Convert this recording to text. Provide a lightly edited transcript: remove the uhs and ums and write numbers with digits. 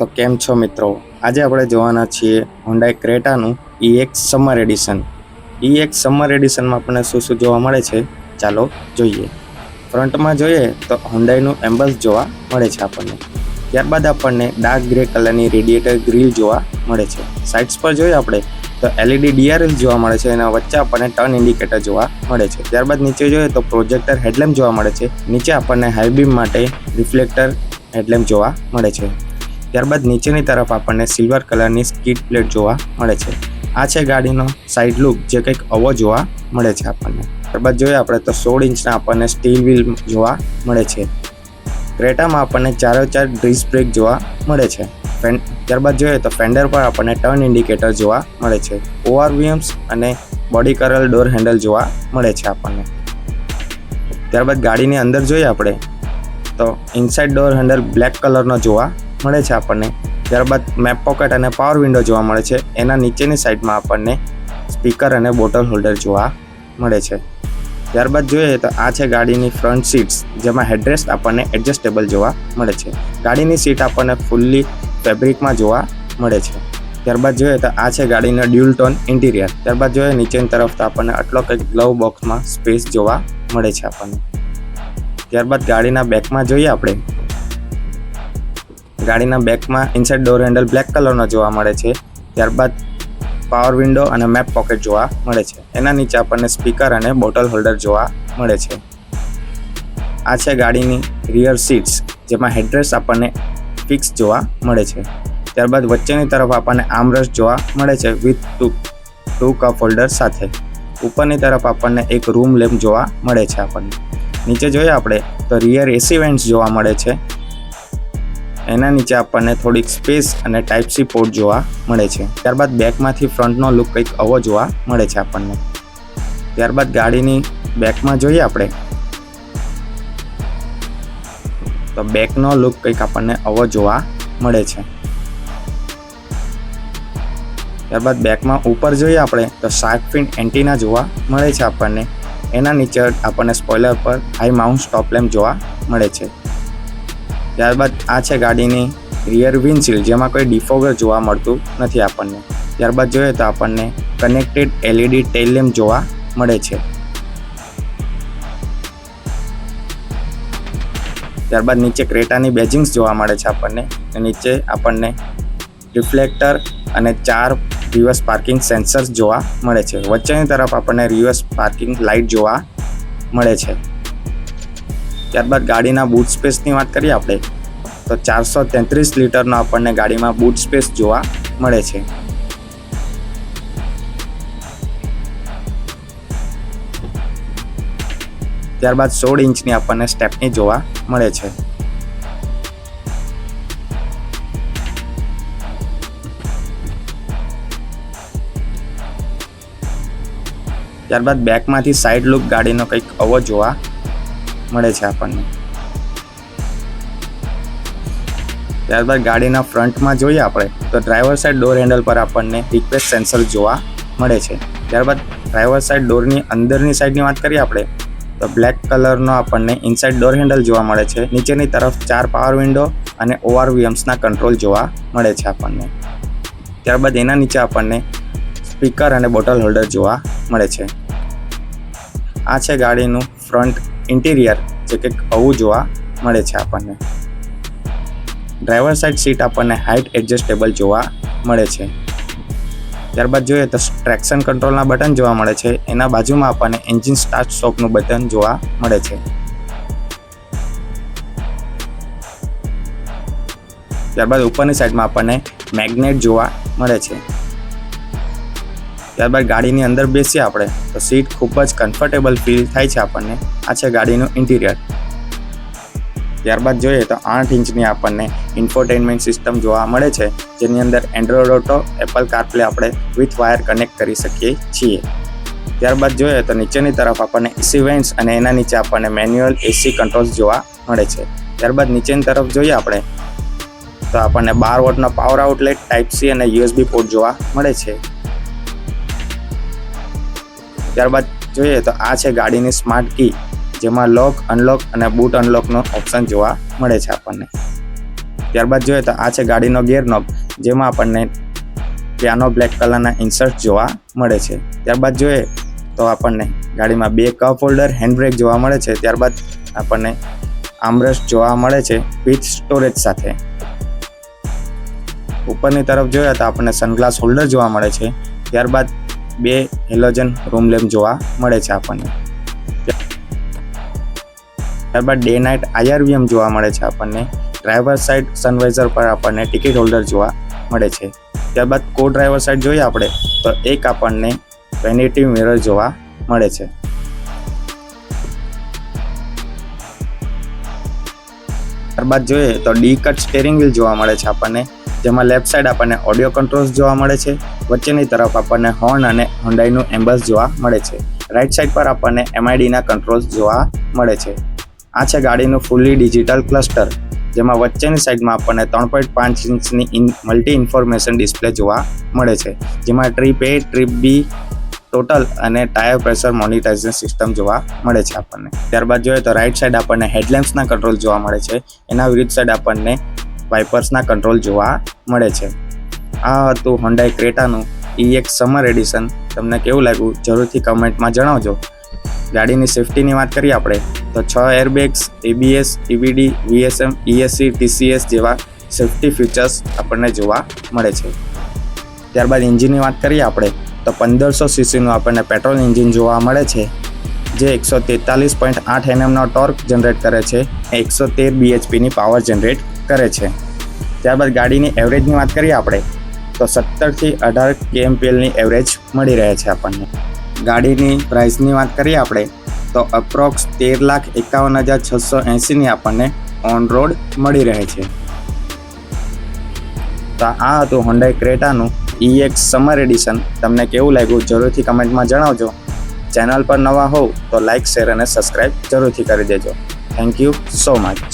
તો કેમ છો મિત્રો? આજે આપણે જોવાના છીએ હોન્ડાઈ ક્રેટાનું EX summer edition. EX summer એડિશનમાં આપણને શું જોવા મળે છે ચાલો જોઈએ. ફ્રન્ટમાં જોઈએ તો હોન્ડાઈનું એમ્બલ્સ જોવા મળે છે આપણને. ત્યારબાદ આપણને ડાર્ક ગ્રે કલરની રેડિએટર ગ્રીલ જોવા મળે છે. સાઇડ્સ પર જોઈએ આપણે તો LED DRL જોવા મળે છે. એના વચ્ચે આપણને ટર્ન ઇન્ડિકેટર જોવા મળે છે. ત્યારબાદ નીચે જોઈએ તો પ્રોજેક્ટર હેડલેમ્પ જોવા મળે છે. નીચે આપણને હાઈ બીમ માટે રિફ્લેક્ટર હેડલેમ્પ જોવા મળે છે. ત્યારબાદ નીચેની તરફ આપણને સિલ્વર કલરની સ્કીડ પ્લેટ જોવા મળે છે. આ છે ગાડીનો સાઇડ લુક, જે કંઈક આવો જોવા મળે છે આપણને. ત્યારબાદ જોઈએ આપણે તો 16 ઇંચના આપણને સ્ટીલ વ્હીલ જોવા મળે છે. ક્રેટામાં આપણને 4x4 ડિસ્ક બ્રેક જોવા મળે છે. ત્યારબાદ જોઈએ તો ફેન્ડર પર આપણને ટર્ન ઇન્ડિકેટર જોવા મળે છે. ORVMs અને બોડી કલર ડોર હેન્ડલ જોવા મળે છે આપણને. ત્યારબાદ ગાડીની અંદર જોઈએ આપણે તો ઇનસાઇડ ડોર હેન્ડલ બ્લેક કલરનો જોવા મળે છે આપણને. ત્યારબાદ મેપ પોકેટ અને પાવર વિન્ડો જોવા મળે છે. એના નીચેની સાઈડમાં આપણને સ્પીકર અને બોટલ હોલ્ડર જોવા મળે છે. ત્યારબાદ જોઈએ તો આ છે ગાડીની ફ્રન્ટ સીટ્સ, જેમાં હેડરેસ્ટ આપણને એડજસ્ટેબલ જોવા મળે છે. ગાડીની સીટ આપણને ફૂલ્લી ફેબ્રિકમાં જોવા મળે છે. ત્યારબાદ જોઈએ તો આ છે ગાડીનો ડ્યુલ ટોન ઇન્ટિરિયર. ત્યારબાદ જોઈએ નીચેની તરફ તો આપણને આટલો કંઈક ગ્લવ બોક્સમાં સ્પેસ જોવા મળે છે આપણને. ત્યારબાદ ગાડીના બેકમાં જોઈએ આપણે, ગાડીના બેકમાં ઇનસાઇડ ડોર હેન્ડલ બ્લેક કલરનો જોવા મળે છે. ત્યારબાદ પાવર વિન્ડો અને મેપ પોકેટ જોવા મળે છે. એના નીચે આપણને સ્પીકર અને બોટલ હોલ્ડર જોવા મળે છે. આ છે ગાડીની રિયર સીટ્સ, જેમાં હેડરેસ્ટ આપણને ફિક્સ જોવા મળે છે. ત્યારબાદ વચ્ચેની તરફ આપણને આર્મરેસ્ટ જોવા મળે છે વિથ ટુ કપ હોલ્ડર સાથે. ઉપરની તરફ આપણને એક રૂમ લેમ્પ જોવા મળે છે આપણને. નીચે જોઈએ આપણે તો રિયર AC વેન્ટ્સ જોવા મળે છે. એના નીચે આપણને થોડીક સ્પેસ અને ટાઈપ C પોર્ટ જોવા મળે છે. ત્યારબાદ બેકમાંથી ફ્રન્ટનો લુક કંઈક આવો જોવા મળે છે આપણને. ત્યારબાદ ગાડીની બેકમાં જોઈએ આપણે તો બેકનો લુક કંઈક આપણને આવો જોવા મળે છે. ત્યારબાદ બેકમાં ઉપર જોઈએ આપણે તો શાર્ક ફિન એન્ટીના જોવા મળે છે આપણને. એના નીચે આપણને સ્પોઇલર પર હાઈ માઉન્ટ સ્ટોપ લેમ્પ જોવા મળે છે. ત્યારબાદ આ છે ગાડીની રિયર વિન્ડશીલ્ડ, જેમાં કોઈ ડિફોગર જોવા મળતું નથી આપણને. ત્યારબાદ જોઈએ તો આપણને કનેક્ટેડ LED ટેલ લેમ્પ જોવા મળે છે. ત્યારબાદ નીચે ક્રેટાની બેજિંગ્સ જોવા મળે છે આપણને. નીચે આપણને રિફ્લેક્ટર અને 4 રિવર્સ પાર્કિંગ સેન્સર્સ જોવા મળે છે. વચ્ચેની તરફ આપણને રિવર્સ પાર્કિંગ લાઇટ જોવા મળે છે. ત્યારબાદ ગાડીના બૂટ સ્પેસની વાત કરીએ આપણે તો 433 લીટરનો આપણને ગાડીમાં બૂટ સ્પેસ જોવા મળે છે. ત્યારબાદ 16 ઇંચની આપણને સ્ટેપની જોવા મળે છે. ત્યારબાદ બેકમાંથી સાઈડ લુક ગાડીનો કંઈક આવો જોવા મળે છે આપણને. ત્યારબાદ ગાડીના ફ્રન્ટમાં જોઈએ આપણે તો ડ્રાઈવર સાઈડ ડોર હેન્ડલ પર આપણને રિક્વેસ્ટ સેન્સર જોવા મળે છે. ત્યારબાદ ડ્રાઈવર સાઈડ ડોરની અંદરની સાઈડની વાત કરીએ આપણે તો બ્લેક કલરનો આપણને ઇનસાઇડ ડોર હેન્ડલ જોવા મળે છે. નીચેની તરફ 4 પાવર વિન્ડો અને ORVMsના કંટ્રોલ જોવા મળે છે આપણને. ત્યારબાદ એના નીચે આપણને સ્પીકર અને બોટલ હોલ્ડર જોવા મળે છે. આ છે ગાડીનું ફ્રન્ટ ઇન્ટિરિયર, જે કંઈક આવું જોવા મળે છે આપણને. ડ્રાઈવર સાઈડ સીટ આપણને હાઇટ એડજસ્ટેબલ જોવા મળે છે. ત્યારબાદ જોઈએ તો ટ્રેક્શન કંટ્રોલના બટન જોવા મળે છે. એના બાજુમાં આપણને એન્જિન સ્ટાર્ટ સ્ટોપનું બટન જોવા મળે છે. ત્યારબાદ ઉપરની સાઈડમાં આપણને મેગ્નેટ જોવા મળે છે. ત્યારબાદ ગાડીની અંદર બેસીએ આપણે તો સીટ ખૂબ જ કમ્ફર્ટેબલ ફીલ થાય છે આપણને. આ છે ગાડીનું ઇન્ટિરિયર. ત્યારબાદ જોઈએ તો 8 ઇંચની આપણને ઇન્ફોટેનમેન્ટ સિસ્ટમ જોવા મળે છે, જેની અંદર એન્ડ્રોઇડ ઓટો, એપલ કારપ્લે આપણે વિથ વાયર કનેક્ટ કરી શકીએ છીએ. ત્યારબાદ જોઈએ તો નીચેની તરફ આપણને AC વેન્ટ્સ અને એના નીચે આપણને મેન્યુઅલ AC કંટ્રોલ્સ જોવા મળે છે. ત્યારબાદ નીચેની તરફ જોઈએ આપણે તો આપણને 12 વોટનો પાવર આઉટલેટ, ટાઈપ C અને USB પોર્ટ જોવા મળે છે. ત્યારબાદ જોઈએ તો આ છે ગાડીની સ્માર્ટ કી, જેમાં લોક, અનલોક અને બૂટ અનલોકનો ઓપ્શન જોવા મળે છે આપણને. ત્યારબાદ જોઈએ તો આ છે ગાડીનો ગિયર નોબ, જેમાં આપણને પિયાનો બ્લેક કલરના ઇન્સર્ટ જોવા મળે છે. ત્યારબાદ જોઈએ તો આપણને ગાડીમાં 2 કપ હોલ્ડર, હેન્ડ બ્રેક જોવા મળે છે. ત્યારબાદ આપણને આર્મરેસ્ટ જોવા મળે છે વિથ સ્ટોરેજ સાથે. ઉપરની તરફ જોઈએ તો આપણને સનગ્લાસ હોલ્ડર જોવા મળે છે. ત્યારબાદ 2 હેલોજન રૂમ લેમ્પ જોવા મળે છે આપણને. ત્યારબાદ ડે નાઇટ IRVM જોવા મળે છે આપણને. ડ્રાઈવર સાઈડ સનવાઇઝર પર આપણને ટિકિટ હોલ્ડર જોવા મળે છે. ત્યારબાદ કો ડ્રાઈવર સાઈડ જોઈએ આપણે તો એક આપણને વેનિટી મિરર જોવા મળે છે. ત્યારબાદ જોઈએ તો ડી કટ સ્ટીયરિંગ વ્હીલ જોવા મળે છે આપણને, જેમાં લેફ્ટ સાઈડ આપણને ઓડિયો કંટ્રોલ્સ જોવા મળે છે. વચ્ચેની તરફ આપણને હોર્ન અને હોન્ડાઈનું એમ્બસ જોવા મળે છે. રાઈટ સાઈડ પર આપણને MIDના કંટ્રોલ્સ જોવા મળે છે. આ છે ગાડીનું ફૂલી ડિજિટલ ક્લસ્ટર, જેમાં વચ્ચેની સાઈડમાં આપણને 3.5 ઇંચની મલ્ટી ઇન્ફોર્મેશન ડિસ્પ્લે જોવા મળે છે, જેમાં trip A, trip B, total અને ટાયર પ્રેશર મોનિટાઇઝેશન સિસ્ટમ જોવા મળે છે આપણને. ત્યારબાદ જોઈએ તો રાઈટ સાઈડ આપણને હેડલેમ્પ્સના કંટ્રોલ જોવા મળે છે. એના વિરુદ્ધ સાઈડ આપણને વાઇપર્સના કંટ્રોલ જોવા મળે છે. આ હતું હોન્ડાઈ ક્રેટાનું EX સમર એડિશન. તમને કેવું લાગ્યું જરૂરથી કમેન્ટમાં જણાવજો. ગાડીની સેફ્ટીની વાત કરીએ આપણે તો 6 airbags, ABS, EBD, VSM, ESC, TCS જેવા સેફ્ટી ફીચર્સ આપણને જોવા મળે છે. ત્યારબાદ એન્જિનની વાત કરીએ આપણે તો 1500 સીસીનું આપણને પેટ્રોલ એન્જિન જોવા મળે છે, જે 143.8 Nmનો ટોર્ક જનરેટ કરે છે, 113 bhpની પાવર જનરેટ કરે છે. ત્યારબાદ ગાડીની એવરેજની વાત કરીએ આપણે તો 17 થી 18 kmplની એવરેજ મળી રહે છે આપણને. ગાડીની પ્રાઇસની વાત કરીએ આપણે તો અપ્રોક્સ 13,51,680ની આપણને ઓન રોડ મળી રહે છે. તો આ હતું હોન્ડાઈ ક્રેટાનું EX સમર એડિશન. તમને કેવું લાગ્યું જરૂરથી કમેન્ટમાં જણાવજો. ચેનલ પર નવા હોવ તો લાઇક, શેર અને સબસ્ક્રાઈબ જરૂરથી કરી દેજો. Thank you so much.